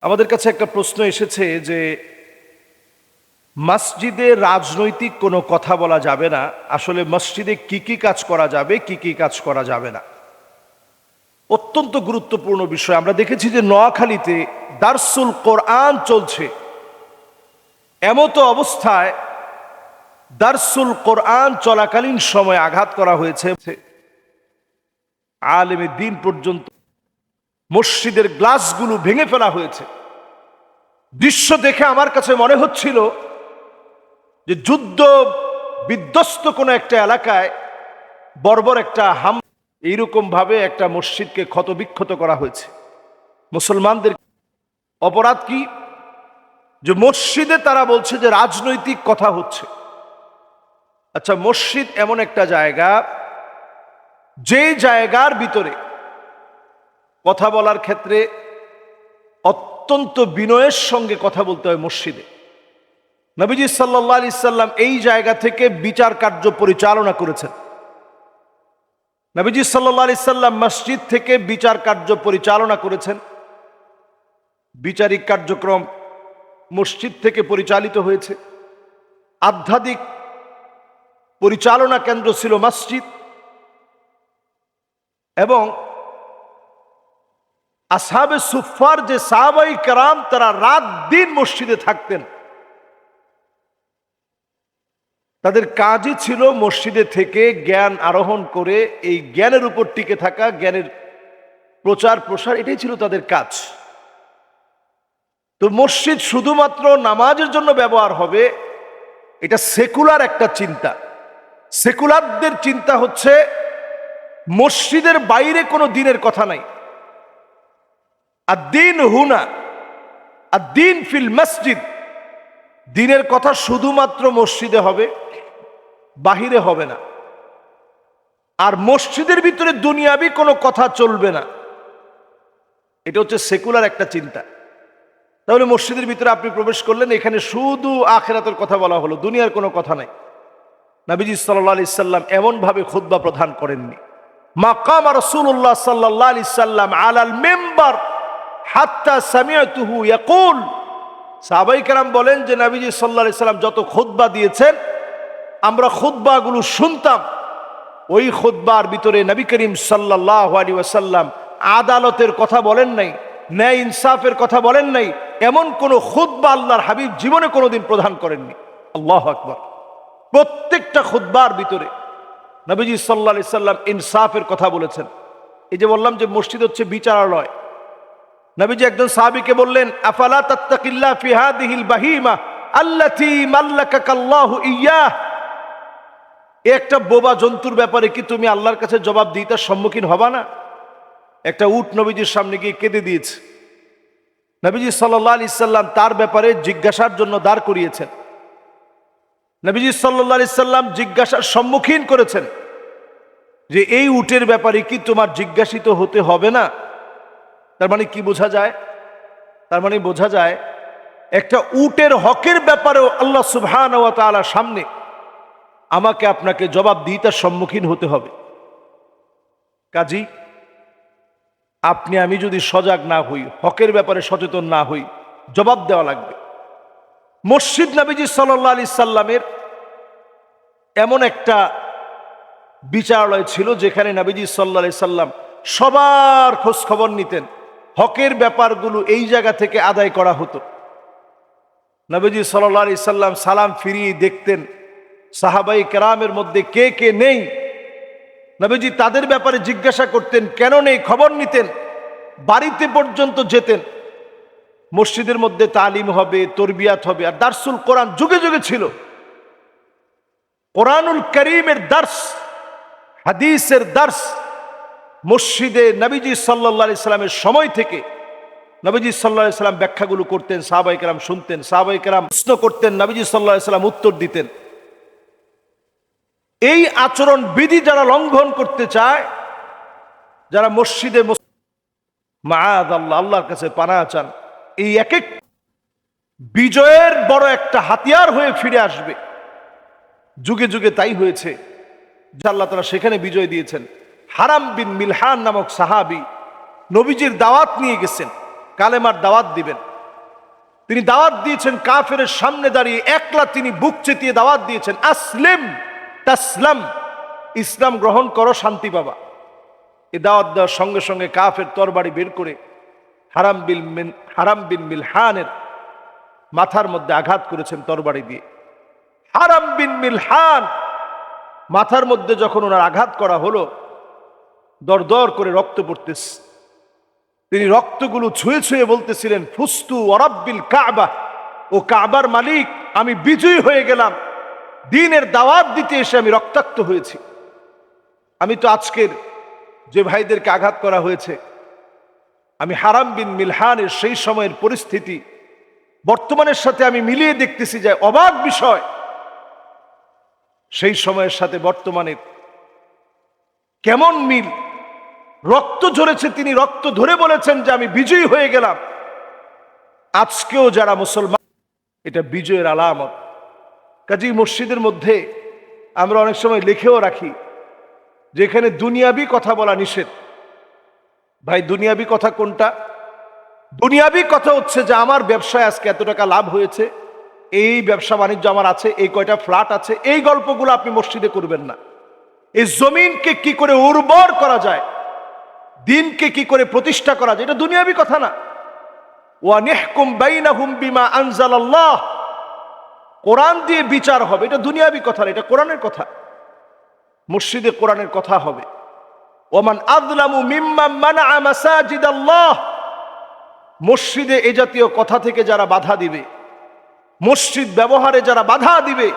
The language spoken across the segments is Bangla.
আমাদের কাছে একটা প্রশ্ন এসেছে যে মসজিদে রাজনৈতিক কোনো কথা বলা যাবে না। আসলে মসজিদে কি কি কাজ করা যাবে, কি কি কাজ করা যাবে না, অত্যন্ত গুরুত্বপূর্ণ বিষয়। আমরা দেখেছি যে নোয়াখালীতে দারসুল কোরআন চলছে, এমতো অবস্থায় দারসুল কোরআন চলাকালীন সময় আঘাত করা হয়েছে। আলেমে দ্বীন পর্যন্ত মসজিদের গ্লাসগুলো ভেঙে ফেলা হয়েছে। দৃশ্য দেখে আমার কাছে মনে হচ্ছিল যে যুদ্ধ বিধ্বস্ত কোনো একটা এলাকায় বর্বর একটা এইরকম ভাবে একটা মসজিদকে ক্ষতবিক্ষত করা হয়েছে। মুসলমানদের অপরাধ কি? যে মসজিদে তারা বলছে যে রাজনৈতিক কথা হচ্ছে। আচ্ছা, মসজিদ এমন একটা জায়গা, যে জায়গার ভিতরে কথা বলার ক্ষেত্রে অত্যন্ত বিনয়ের সঙ্গে কথা বলতে হয়। মসজিদে নবীজি সাল্লাল্লাহু আলাইহি সাল্লাম এই জায়গা থেকে বিচার কার্য পরিচালনা করেছেন। নবীজি সাল্লাল্লাহু আলাইহি সাল্লাম মসজিদ থেকে বিচার কার্য পরিচালনা করেছেন। বিচারিক কার্যক্রম মসজিদ থেকে পরিচালিত হয়েছে। আধ্যাত্মিক পরিচালনা কেন্দ্র ছিল মসজিদ। এবং আসহাবে সুফফার যে সাহাবায়ে কেরাম, তারা রাত দিন মসজিদে থাকতেন। তাদের কাজই ছিল মসজিদে থেকে জ্ঞান আরোহণ করে এই জ্ঞানের উপর টিকে থাকা, জ্ঞানের প্রচার প্রসার, এটাই ছিল তাদের কাজ। তো মসজিদ শুধুমাত্র নামাজের জন্য ব্যবহার হবে, এটা সেকুলার একটা চিন্তা। সেকুলারদের চিন্তা হচ্ছে মসজিদের বাইরে কোনো দিনের কথা নাই। আদ-দ্বীন হুনা, আদ-দ্বীন ফিল মসজিদ। দিনের কথা শুধুমাত্র মসজিদে হবে, বাহিরে হবে না। আর মসজিদের ভিতরে দুনিয়াবি কোনো কথা চলবে না। এটা হচ্ছে সেকুলার একটা চিন্তা। তাহলে মসজিদের ভিতরে আপনি প্রবেশ করলেন, এখানে শুধু আখিরাতের কথা বলা হলো, দুনিয়ার কোনো কথা নাই। নবীজি সাল্লাল্লাহু আলাইহি সাল্লাম এমন ভাবে খুতবা প্রদান করেননি। মাকাম রাসূলুল্লাহ সাল্লাল্লাহু আলাইহি সাল্লাম আলাল মিম্বার হাত্তা সামিআতুহু ইয়াকুল। সাহাবায়ে কেরাম বলেন যে নবীজি সাল্লাল্লাহু আলাইহি সাল্লাম যত খুতবা দিয়েছেন, আমরা খুতবাগুলো শুনতাম। ওই খুতবার ভিতরে নবী করিম সাল্লাল্লাহু আলাইহি ওয়াসাল্লাম আদালতের কথা বলেন নাই, ন্যায় ইনসাফের কথা বলেন নাই। এমন কোন খুতবা আল্লাহর হাবিব জীবনে কোনোদিন প্রদান করেননি। আল্লাহু আকবার। প্রত্যেকটা খুতবার ভিতরে নবীজি সাল্লাল্লাহু আলাইহি সাল্লাম ইনসাফের কথা বলেছেন। এই যে বললাম যে মসজিদ হচ্ছে বিচারালয়। নবীজি একজন সাহাবীকে বললেন, আফালা তাত্তাকিল্লাহ ফি হাদিহিল বাহিমা আল্লাতী মাল্লাকাকাল্লাহু ইয়্যাহ। একটা বোবা জন্তুর ব্যাপারে কি তুমি আল্লাহর কাছে জবাবদিহিতার সম্মুখীন হবা না? একটা উট নবীজির সামনে গিয়ে কেঁদে দিয়েছে। নবীজি সাল্লাল্লাহু আলাইহি সাল্লাম তার ব্যাপারে জিজ্ঞাসার জন্য দাঁড় করিয়েছেন। নবীজি সাল্লাল্লাহু আলাইহি সাল্লাম জিজ্ঞাসার সম্মুখীন করেছেন যে এই উটের ব্যাপারে কি তোমার জিজ্ঞাসিত হতে হবে না? তার মানে কি বোঝা যায়? তার মানে বোঝা যায় একটা উটের হকের ব্যাপারেও আল্লাহ সুবহানাহু ওয়া তাআলার সামনে আমাকে আপনাকে জবাবদিহিতার সম্মুখীন হতে হবে। কাজী আপনি আমি যদি সজাগ না হই, হকের ব্যাপারে সচেতন না হই, জবাব দেওয়া লাগবে। মসজিদ নবীজি সাল্লাল্লাহু আলাইহি সাল্লামের এমন একটা বিচারালয় ছিল যেখানে নবীজি সাল্লাল্লাহু আলাইহি সাল্লাম সবার খোঁজ খবর নিতেন। হকের ব্যাপারগুলো এই জায়গা থেকে আদায় করা হতো। নবীজি সাল্লাল্লাহু আলাইহি সাল্লাম সালাম ফিরিয়ে দেখতেন সাহাবায়ে কেরামের মধ্যে কে কে নেই। নবীজি তাদের ব্যাপারে জিজ্ঞাসা করতেন, কেন নেই খবর নিতেন, বাড়িতে পর্যন্ত যেতেন। মসজিদের মধ্যে তালিম হবে, তরবিয়াত হবে। আর দারসুল কোরআন যুগে যুগে ছিল। কোরআনুল কারীমের দার্স, হাদিসের দার্স মসজিদে নবীজি সাল্লাল্লাহু আলাইহি সাল্লামের সময় থেকে নবীজি সাল্লাল্লাহু আলাইহি সাল্লাম ব্যাখ্যাগুলো করতেন, সাহাবায়ে কেরাম শুনতেন, সাহাবায়ে কেরাম প্রশ্ন করতেন, নবীজি সাল্লাল্লাহু আলাইহি সাল্লাম উত্তর দিতেন। এই আচরণ বিধি যারা লঙ্ঘন করতে চায়, যারা মসজিদে মাআযাল্লাহ আল্লাহর কাছে পানাহ চান, এই এক এক বিজয়ের বড় একটা হাতিয়ার হয়ে ফিরে আসবে। যুগে যুগে তাই হয়েছে যে আল্লাহ তাআলা সেখানে বিজয় দিয়েছেন। হারাম বিন মিলহান নামক সাহাবী নবীজির দাওয়াত নিয়ে গেছেন, কালেমার দাওয়াত দিবেন। তিনি দাওয়াত দিয়েছেন কাফেরের সামনে দাঁড়িয়ে, একলা তিনি বুক চেতিয়ে দাওয়াত দিয়েছেন, আসলিম তাসলাম, ইসলাম গ্রহণ করো, শান্তি পাবা। এই দাওয়াত দেওয়ার সঙ্গে সঙ্গে কাফের তরবারি বের করে হারাম বিন মিলহানের মাথার মধ্যে আঘাত করেছেন তরবারি দিয়ে। হারাম বিন মিলহান মাথার মধ্যে যখন ওনার আঘাত করা হলো, দর দর করে রক্ত পড়তেছে। তিনি রক্তগুলো ছুঁয়ে ছুঁয়ে বলতেছিলেন, ফুস্তু ওয়ারাব্বিল কাবা, ও কাবার মালিক, আমি বিজয়ী হয়ে গেলাম। দ্বীনের দাওয়াত দিতে এসে আমি রক্তাক্ত হয়েছি। আমি তো আজকের যে ভাইদেরকে আঘাত করা হয়েছে, আমি হারাম বিন মিলহানের সেই সময়ের পরিস্থিতি বর্তমানের সাথে আমি মিলিয়ে দেখতেছি, যে অবাক বিষয়, সেই সময়ের সাথে বর্তমানের কেমন মিল। রক্ত ঝরেছে, তিনি রক্ত ধরে বলেছেন যে আমি বিজয়ী হয়ে গেলাম। আজকেও যারা মুসলমান, এটা বিজয়ের আলামত। কাজী মসজিদের মধ্যে আমরা অনেক সময় লিখেও রাখি যে এখানে দুনিয়াবি কথা বলা নিষেধ। ভাই, দুনিয়াবি কথা কোনটা? দুনিয়াবি কথা হচ্ছে যে আমার ব্যবসায় আজকে এত টাকা লাভ হয়েছে, এই ব্যবসা বাণিজ্য আমার আছে, এই কয়টা ফ্ল্যাট আছে, এই গল্পগুলো আপনি মসজিদে করবেন না। এই জমিনকে কি করে উর্বর করা যায়, দিনকে কি করে প্রতিষ্ঠা করা যায়, এটা দুনিয়াবি কথা না। ওয়া নিহকুম বাইনাহুম বিমা আনজালাল্লাহ, কোরআন দিয়ে বিচার হবে, এটা দুনিয়াবি কথা না, এটা কোরআনের কথা। মসজিদে কোরআনের কথা হবে। ওমান আযলামু মিম্মান মানাআ মাসাজিদাল্লাহ, মসজিদে এই জাতীয় কথা থেকে যারা বাধা দিবে, মসজিদ ব্যবহারে যারা বাধা দিবে,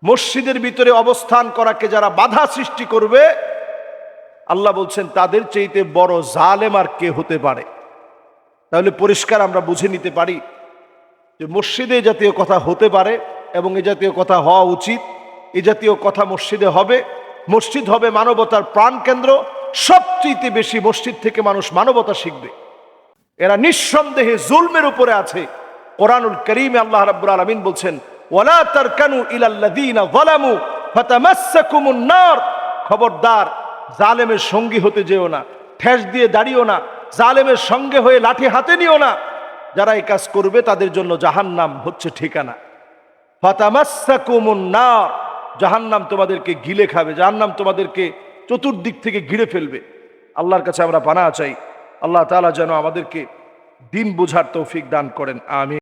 মসজিদের ভিতরে অবস্থান করাকে যারা বাধা সৃষ্টি করবে, আল্লাহ বলছেন তাদের চাইতে বড় জালেম আর কে হতে পারে। তাহলে পরিষ্কার আমরা বুঝে নিতে পারি যে মসজিদে এই জাতীয় কথা হতে পারে এবং এই জাতীয় কথা হওয়া উচিত। এই জাতীয় কথা মসজিদে হবে। মসজিদ হবে মানবতার প্রাণ কেন্দ্র। সবচেয়ে বেশি মসজিদ থেকে মানুষ মানবতা শিখবে। এরা নিঃসন্দেহে জুলমের উপরে আছে। কোরআনুল কারীমে আল্লাহ রাব্বুল আলামিন বলছেন, ওয়ালা তারকানু ইলাল্লাযীনা যালামু ফাতামাসসাকুমুন নার, খবরদার জালেমের সঙ্গী হতে যেও না, ঠেস দিয়ে দাঁড়িও না, জালেমের সঙ্গে হয়ে লাঠি হাতে নিও না। যারা এই কাজ করবে তাদের জন্য জাহান্নাম হচ্ছে ঠিকানা। ফাতামাসসাকুমুন নার, জাহান্নাম তোমাদেরকে গিলে খাবে, জাহান্নাম তোমাদেরকে চতুর্দিক থেকে ঘিরে ফেলবে। আল্লাহর কাছে আমরা পানাহ চাই, আল্লাহ তাআলা যেন আমাদেরকে দিন বোঝার তৌফিক দান করেন। আমিন।